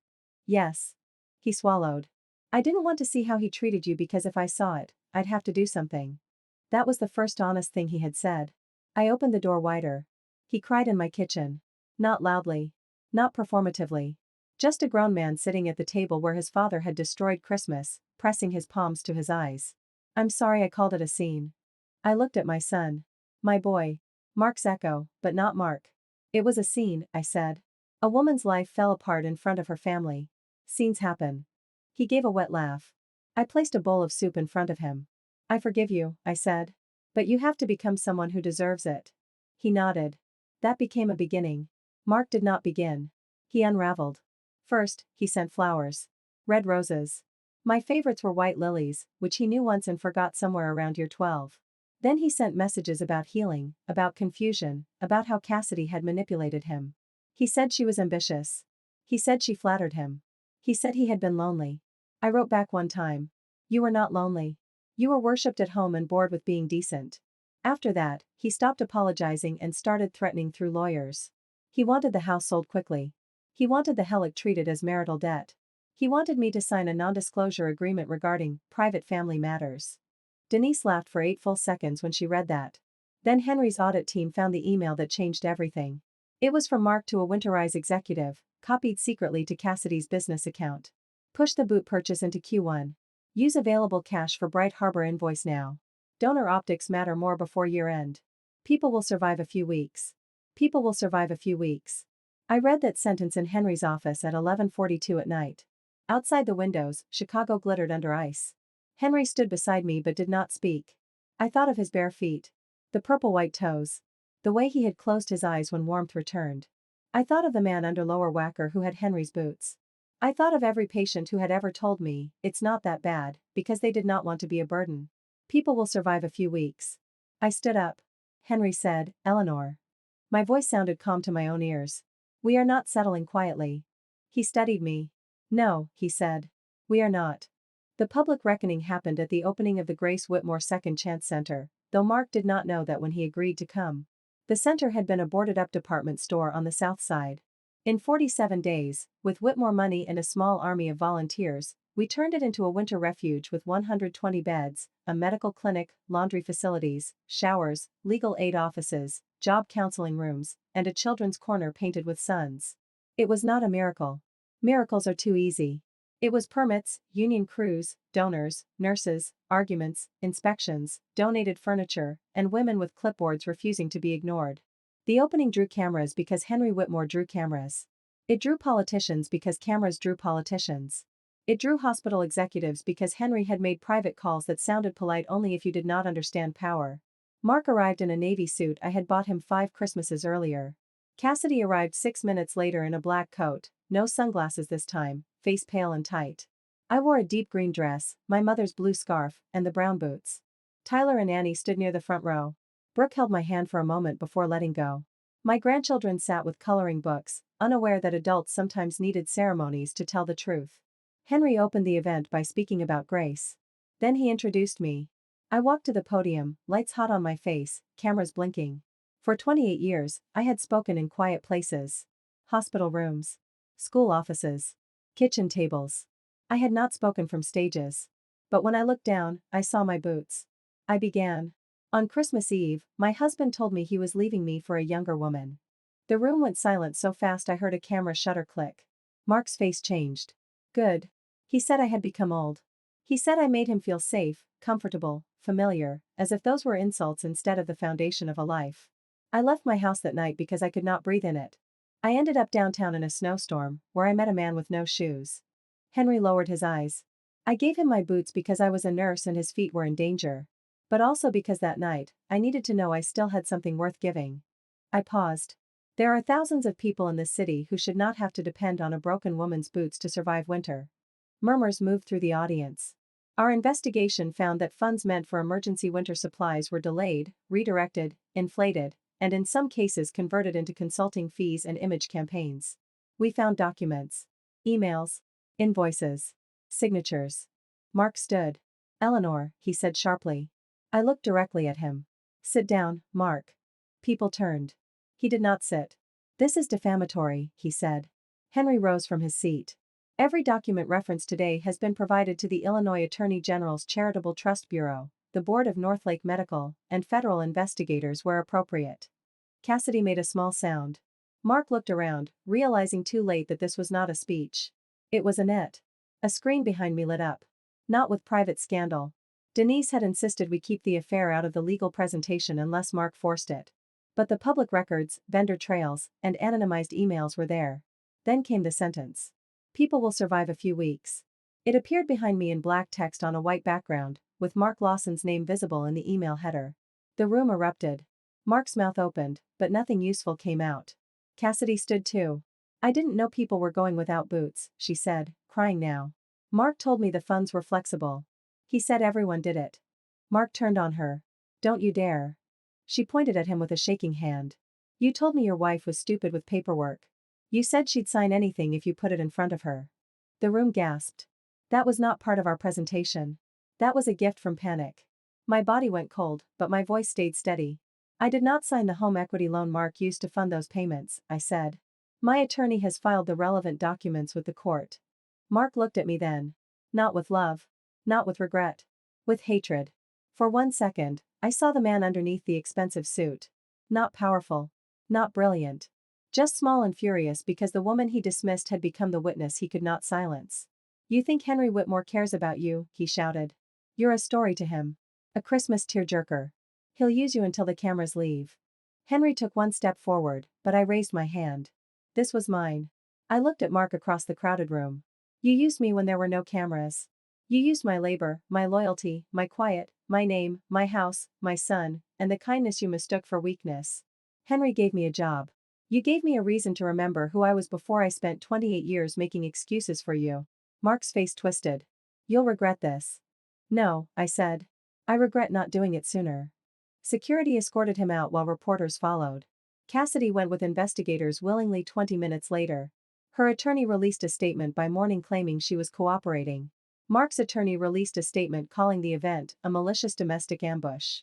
Yes. He swallowed. I didn't want to see how he treated you because if I saw it, I'd have to do something. That was the first honest thing he had said. I opened the door wider. He cried in my kitchen. Not loudly. Not performatively. Just a grown man sitting at the table where his father had destroyed Christmas, pressing his palms to his eyes. I'm sorry I called it a scene. I looked at my son. My boy. Mark's echo, but not Mark. It was a scene, I said. A woman's life fell apart in front of her family. Scenes happen. He gave a wet laugh. I placed a bowl of soup in front of him. I forgive you, I said. But you have to become someone who deserves it. He nodded. That became a beginning. Mark did not begin. He unraveled. First, he sent flowers. Red roses. My favorites were white lilies, which he knew once and forgot somewhere around year 12. Then he sent messages about healing, about confusion, about how Cassidy had manipulated him. He said she was ambitious. He said she flattered him. He said he had been lonely. I wrote back one time. You were not lonely. You were worshipped at home and bored with being decent. After that, he stopped apologizing and started threatening through lawyers. He wanted the house sold quickly. He wanted the Hellick treated as marital debt. He wanted me to sign a non-disclosure agreement regarding private family matters. Denise laughed for 8 full seconds when she read that. Then Henry's audit team found the email that changed everything. It was from Mark to a Winterize executive, copied secretly to Cassidy's business account. Push the boot purchase into Q1. Use available cash for Bright Harbor invoice now. Donor optics matter more before year end. People will survive a few weeks. People will survive a few weeks. I read that sentence in Henry's office at 11:42 at night. Outside the windows, Chicago glittered under ice. Henry stood beside me but did not speak. I thought of his bare feet. The purple-white toes. The way he had closed his eyes when warmth returned. I thought of the man under lower Wacker who had Henry's boots. I thought of every patient who had ever told me, it's not that bad, because they did not want to be a burden. People will survive a few weeks. I stood up. Henry said, Eleanor. My voice sounded calm to my own ears. We are not settling quietly. He studied me. No, he said. We are not. The public reckoning happened at the opening of the Grace Whitmore Second Chance Center, though Mark did not know that when he agreed to come. The center had been a boarded-up department store on the south side. In 47 days, with Whitmore money and a small army of volunteers, we turned it into a winter refuge with 120 beds, a medical clinic, laundry facilities, showers, legal aid offices, job counseling rooms, and a children's corner painted with suns. It was not a miracle. Miracles are too easy. It was permits, union crews, donors, nurses, arguments, inspections, donated furniture, and women with clipboards refusing to be ignored. The opening drew cameras because Henry Whitmore drew cameras. It drew politicians because cameras drew politicians. It drew hospital executives because Henry had made private calls that sounded polite only if you did not understand power. Mark arrived in a navy suit I had bought him 5 Christmases earlier. Cassidy arrived 6 minutes later in a black coat, no sunglasses this time, face pale and tight. I wore a deep green dress, my mother's blue scarf, and the brown boots. Tyler and Annie stood near the front row. Brooke held my hand for a moment before letting go. My grandchildren sat with coloring books, unaware that adults sometimes needed ceremonies to tell the truth. Henry opened the event by speaking about grace. Then he introduced me. I walked to the podium, lights hot on my face, cameras blinking. For 28 years, I had spoken in quiet places. Hospital rooms. School offices. Kitchen tables. I had not spoken from stages. But when I looked down, I saw my boots. I began. On Christmas Eve, my husband told me he was leaving me for a younger woman. The room went silent so fast I heard a camera shutter click. Mark's face changed. Good. He said I had become old. He said I made him feel safe, comfortable, familiar, as if those were insults instead of the foundation of a life. I left my house that night because I could not breathe in it. I ended up downtown in a snowstorm, where I met a man with no shoes. Henry lowered his eyes. I gave him my boots because I was a nurse and his feet were in danger. But also because that night, I needed to know I still had something worth giving. I paused. There are thousands of people in this city who should not have to depend on a broken woman's boots to survive winter. Murmurs moved through the audience. Our investigation found that funds meant for emergency winter supplies were delayed, redirected, inflated, and in some cases converted into consulting fees and image campaigns. We found documents. Emails. Invoices. Signatures. Mark stood. Eleanor, he said sharply. I looked directly at him. Sit down, Mark. People turned. He did not sit. This is defamatory, he said. Henry rose from his seat. Every document referenced today has been provided to the Illinois Attorney General's Charitable Trust Bureau, the Board of Northlake Medical, and federal investigators where appropriate. Cassidy made a small sound. Mark looked around, realizing too late that this was not a speech. It was Annette. A screen behind me lit up. Not with private scandal. Denise had insisted we keep the affair out of the legal presentation unless Mark forced it. But the public records, vendor trails, and anonymized emails were there. Then came the sentence. People will survive a few weeks. It appeared behind me in black text on a white background, with Mark Lawson's name visible in the email header. The room erupted. Mark's mouth opened, but nothing useful came out. Cassidy stood too. I didn't know people were going without boots, she said, crying now. Mark told me the funds were flexible. He said everyone did it. Mark turned on her. Don't you dare. She pointed at him with a shaking hand. You told me your wife was stupid with paperwork. You said she'd sign anything if you put it in front of her. The room gasped. That was not part of our presentation. That was a gift from panic. My body went cold, but my voice stayed steady. I did not sign the home equity loan Mark used to fund those payments, I said. My attorney has filed the relevant documents with the court. Mark looked at me then. Not with love. Not with regret. With hatred. For 1 second, I saw the man underneath the expensive suit. Not powerful. Not brilliant. Just small and furious because the woman he dismissed had become the witness he could not silence. You think Henry Whitmore cares about you, he shouted. You're a story to him. A Christmas tearjerker. He'll use you until the cameras leave. Henry took 1 step forward, but I raised my hand. This was mine. I looked at Mark across the crowded room. You used me when there were no cameras. You used my labor, my loyalty, my quiet, my name, my house, my son, and the kindness you mistook for weakness. Henry gave me a job. You gave me a reason to remember who I was before I spent 28 years making excuses for you. Mark's face twisted. You'll regret this. No, I said. I regret not doing it sooner. Security escorted him out while reporters followed. Cassidy went with investigators willingly 20 minutes later. Her attorney released a statement by morning claiming she was cooperating. Mark's attorney released a statement calling the event a malicious domestic ambush.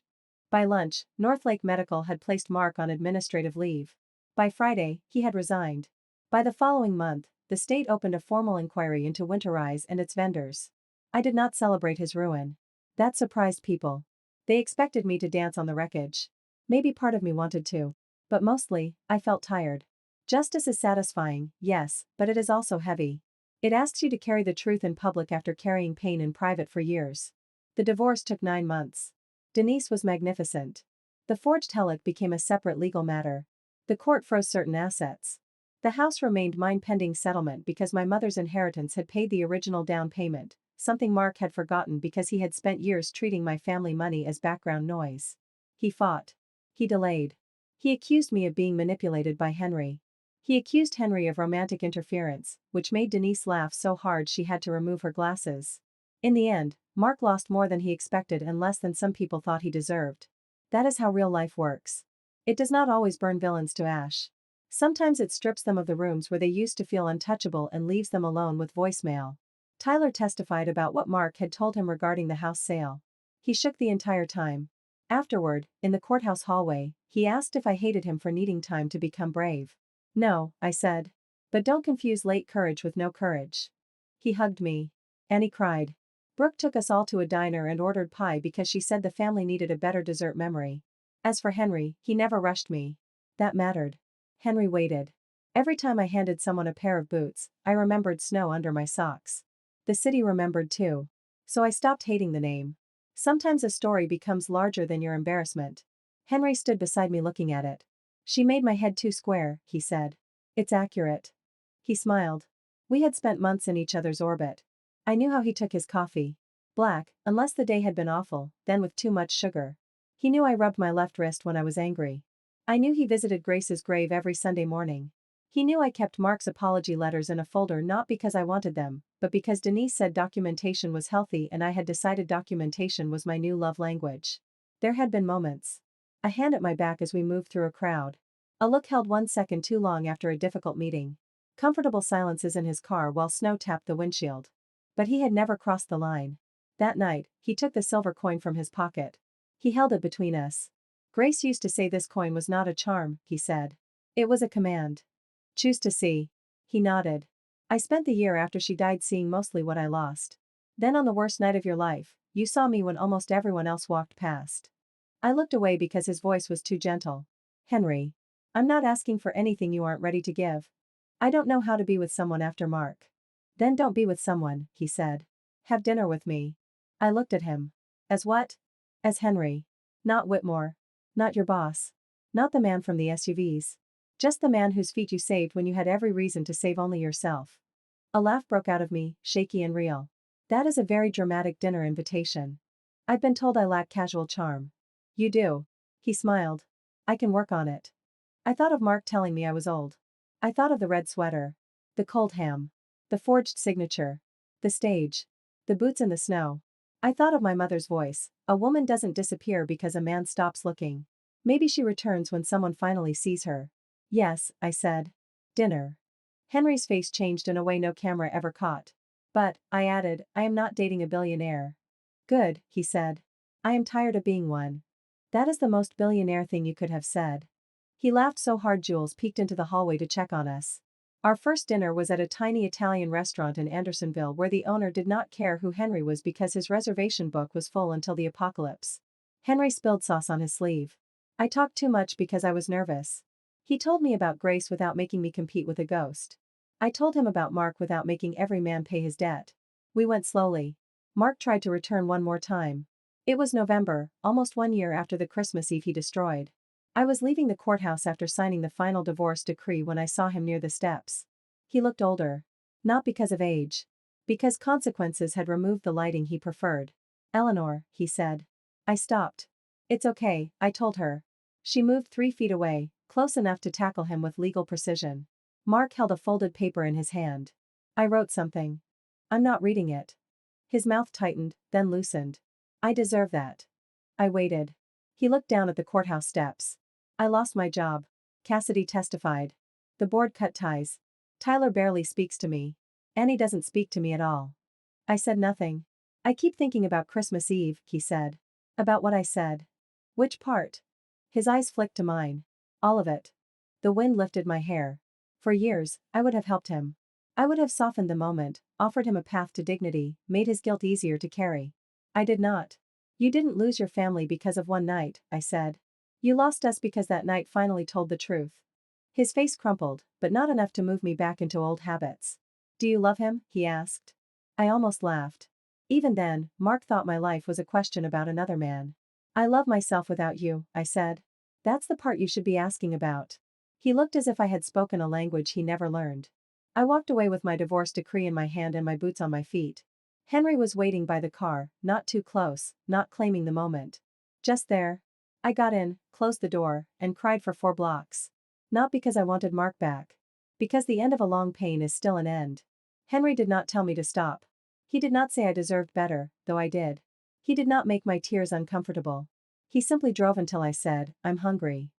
By lunch, Northlake Medical had placed Mark on administrative leave. By Friday, he had resigned. By the following month, the state opened a formal inquiry into Winterize and its vendors. I did not celebrate his ruin. That surprised people. They expected me to dance on the wreckage. Maybe part of me wanted to. But mostly, I felt tired. Justice is satisfying, yes, but it is also heavy. It asks you to carry the truth in public after carrying pain in private for years. The divorce took 9 months. Denise was magnificent. The forged helic became a separate legal matter. The court froze certain assets. The house remained mine pending settlement because my mother's inheritance had paid the original down payment, something Mark had forgotten because he had spent years treating my family money as background noise. He fought. He delayed. He accused me of being manipulated by Henry. He accused Henry of romantic interference, which made Denise laugh so hard she had to remove her glasses. In the end, Mark lost more than he expected and less than some people thought he deserved. That is how real life works. It does not always burn villains to ash. Sometimes it strips them of the rooms where they used to feel untouchable and leaves them alone with voicemail. Tyler testified about what Mark had told him regarding the house sale. He shook the entire time. Afterward, in the courthouse hallway, he asked if I hated him for needing time to become brave. No, I said. But don't confuse late courage with no courage. He hugged me. Annie cried. Brooke took us all to a diner and ordered pie because she said the family needed a better dessert memory. As for Henry, he never rushed me. That mattered. Henry waited. Every time I handed someone a pair of boots, I remembered snow under my socks. The city remembered too. So I stopped hating the name. Sometimes a story becomes larger than your embarrassment. Henry stood beside me looking at it. She made my head too square, he said. It's accurate. He smiled. We had spent months in each other's orbit. I knew how he took his coffee. Black, unless the day had been awful, then with too much sugar. He knew I rubbed my left wrist when I was angry. I knew he visited Grace's grave every Sunday morning. He knew I kept Mark's apology letters in a folder not because I wanted them, but because Denise said documentation was healthy and I had decided documentation was my new love language. There had been moments. A hand at my back as we moved through a crowd. A look held 1 second too long after a difficult meeting. Comfortable silences in his car while snow tapped the windshield. But he had never crossed the line. That night, he took the silver coin from his pocket. He held it between us. Grace used to say this coin was not a charm, he said. It was a command. Choose to see. He nodded. I spent the year after she died seeing mostly what I lost. Then on the worst night of your life, you saw me when almost everyone else walked past. I looked away because his voice was too gentle. Henry. I'm not asking for anything you aren't ready to give. I don't know how to be with someone after Mark. Then don't be with someone, he said. Have dinner with me. I looked at him. As what? As Henry. Not Whitmore. Not your boss. Not the man from the SUVs. Just the man whose feet you saved when you had every reason to save only yourself. A laugh broke out of me, shaky and real. That is a very dramatic dinner invitation. I've been told I lack casual charm. You do. He smiled. I can work on it. I thought of Mark telling me I was old. I thought of the red sweater. The cold ham. The forged signature. The stage. The boots in the snow. I thought of my mother's voice. A woman doesn't disappear because a man stops looking. Maybe she returns when someone finally sees her. Yes, I said. Dinner. Henry's face changed in a way no camera ever caught. But, I added, I am not dating a billionaire. Good, he said. I am tired of being one. That is the most billionaire thing you could have said. He laughed so hard Jules peeked into the hallway to check on us. Our first dinner was at a tiny Italian restaurant in Andersonville where the owner did not care who Henry was because his reservation book was full until the apocalypse. Henry spilled sauce on his sleeve. I talked too much because I was nervous. He told me about Grace without making me compete with a ghost. I told him about Mark without making every man pay his debt. We went slowly. Mark tried to return one more time. It was November, almost 1 year after the Christmas Eve he destroyed. I was leaving the courthouse after signing the final divorce decree when I saw him near the steps. He looked older. Not because of age. Because consequences had removed the lighting he preferred. Eleanor, he said. I stopped. It's okay, I told her. She moved 3 feet away, close enough to tackle him with legal precision. Mark held a folded paper in his hand. I wrote something. I'm not reading it. His mouth tightened, then loosened. I deserve that. I waited. He looked down at the courthouse steps. I lost my job. Cassidy testified. The board cut ties. Tyler barely speaks to me. Annie doesn't speak to me at all. I said nothing. I keep thinking about Christmas Eve, he said. About what I said. Which part? His eyes flicked to mine. All of it. The wind lifted my hair. For years, I would have helped him. I would have softened the moment, offered him a path to dignity, made his guilt easier to carry. I did not. You didn't lose your family because of one night, I said. You lost us because that night finally told the truth. His face crumpled, but not enough to move me back into old habits. Do you love him? He asked. I almost laughed. Even then, Mark thought my life was a question about another man. I love myself without you, I said. That's the part you should be asking about. He looked as if I had spoken a language he never learned. I walked away with my divorce decree in my hand and my boots on my feet. Henry was waiting by the car, not too close, not claiming the moment. Just there. I got in, closed the door, and cried for 4 blocks. Not because I wanted Mark back. Because the end of a long pain is still an end. Henry did not tell me to stop. He did not say I deserved better, though I did. He did not make my tears uncomfortable. He simply drove until I said, I'm hungry.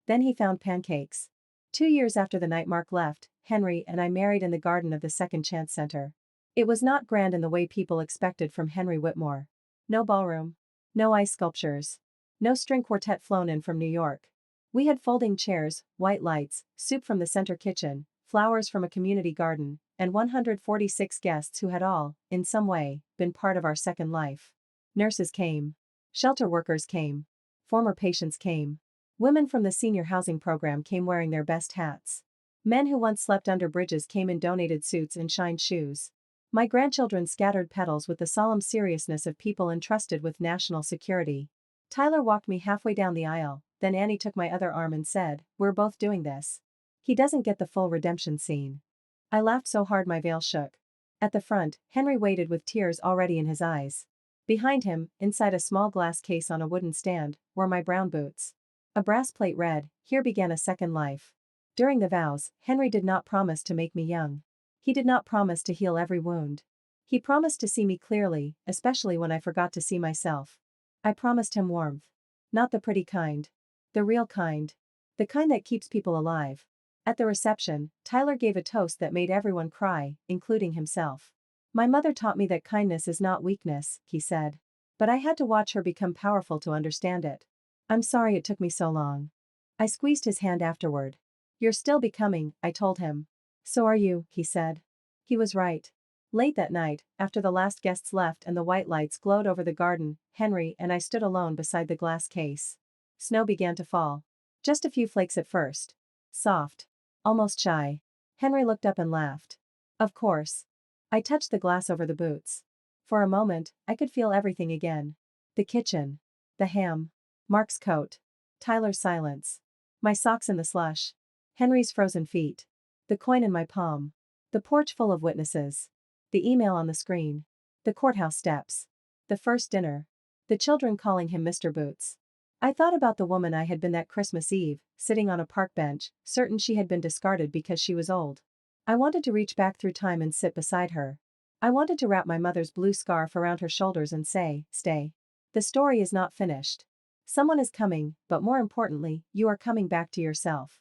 Then he found pancakes. 2 years after the night Mark left, Henry and I married in the garden of the Second Chance Center. It was not grand in the way people expected from Henry Whitmore. No ballroom. No ice sculptures. No string quartet flown in from New York. We had folding chairs, white lights, soup from the center kitchen, flowers from a community garden, and 146 guests who had all, in some way, been part of our second life. Nurses came. Shelter workers came. Former patients came. Women from the senior housing program came wearing their best hats. Men who once slept under bridges came in donated suits and shined shoes. My grandchildren scattered petals with the solemn seriousness of people entrusted with national security. Tyler walked me halfway down the aisle, then Annie took my other arm and said, we're both doing this. He doesn't get the full redemption scene. I laughed so hard my veil shook. At the front, Henry waited with tears already in his eyes. Behind him, inside a small glass case on a wooden stand, were my brown boots. A brass plate read, here began a second life. During the vows, Henry did not promise to make me young. He did not promise to heal every wound. He promised to see me clearly, especially when I forgot to see myself. I promised him warmth. Not the pretty kind. The real kind. The kind that keeps people alive. At the reception, Tyler gave a toast that made everyone cry, including himself. My mother taught me that kindness is not weakness, he said. But I had to watch her become powerful to understand it. I'm sorry it took me so long. I squeezed his hand afterward. You're still becoming, I told him. So are you, he said. He was right. Late that night, after the last guests left and the white lights glowed over the garden, Henry and I stood alone beside the glass case. Snow began to fall. Just a few flakes at first. Soft. Almost shy. Henry looked up and laughed. Of course. I touched the glass over the boots. For a moment, I could feel everything again. The kitchen. The ham. Mark's coat. Tyler's silence. My socks in the slush. Henry's frozen feet. The coin in my palm. The porch full of witnesses. The email on the screen. The courthouse steps. The first dinner. The children calling him Mr. Boots. I thought about the woman I had been that Christmas Eve, sitting on a park bench, certain she had been discarded because she was old. I wanted to reach back through time and sit beside her. I wanted to wrap my mother's blue scarf around her shoulders and say, stay. The story is not finished. Someone is coming, but more importantly, you are coming back to yourself.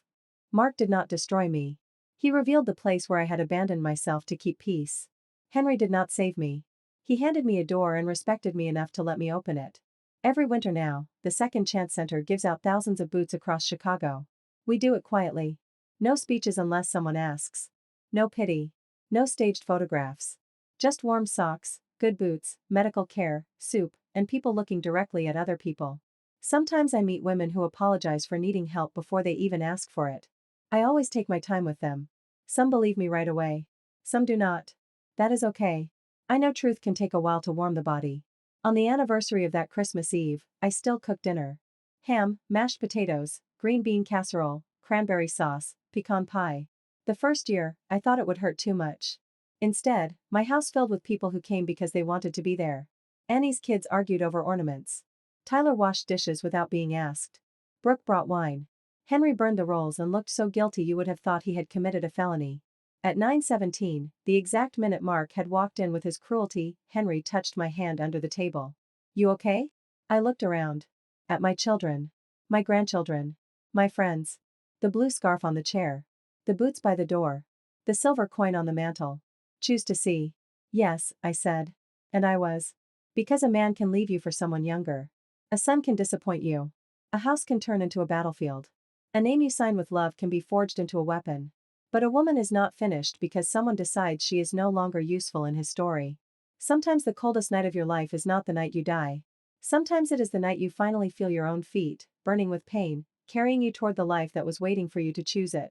Mark did not destroy me. He revealed the place where I had abandoned myself to keep peace. Henry did not save me. He handed me a door and respected me enough to let me open it. Every winter now, the Second Chance Center gives out thousands of boots across Chicago. We do it quietly. No speeches unless someone asks. No pity. No staged photographs. Just warm socks, good boots, medical care, soup, and people looking directly at other people. Sometimes I meet women who apologize for needing help before they even ask for it. I always take my time with them. Some believe me right away. Some do not. That is okay. I know truth can take a while to warm the body. On the anniversary of that Christmas Eve, I still cooked dinner. Ham, mashed potatoes, green bean casserole, cranberry sauce, pecan pie. The first year, I thought it would hurt too much. Instead, my house filled with people who came because they wanted to be there. Annie's kids argued over ornaments. Tyler washed dishes without being asked. Brooke brought wine. Henry burned the rolls and looked so guilty you would have thought he had committed a felony. At 9:17, the exact minute Mark had walked in with his cruelty, Henry touched my hand under the table. You okay? I looked around. At my children. My grandchildren. My friends. The blue scarf on the chair. The boots by the door. The silver coin on the mantel. Choose to see. Yes, I said. And I was. Because a man can leave you for someone younger. A son can disappoint you. A house can turn into a battlefield. A name you sign with love can be forged into a weapon. But a woman is not finished because someone decides she is no longer useful in his story. Sometimes the coldest night of your life is not the night you die. Sometimes it is the night you finally feel your own feet, burning with pain, carrying you toward the life that was waiting for you to choose it.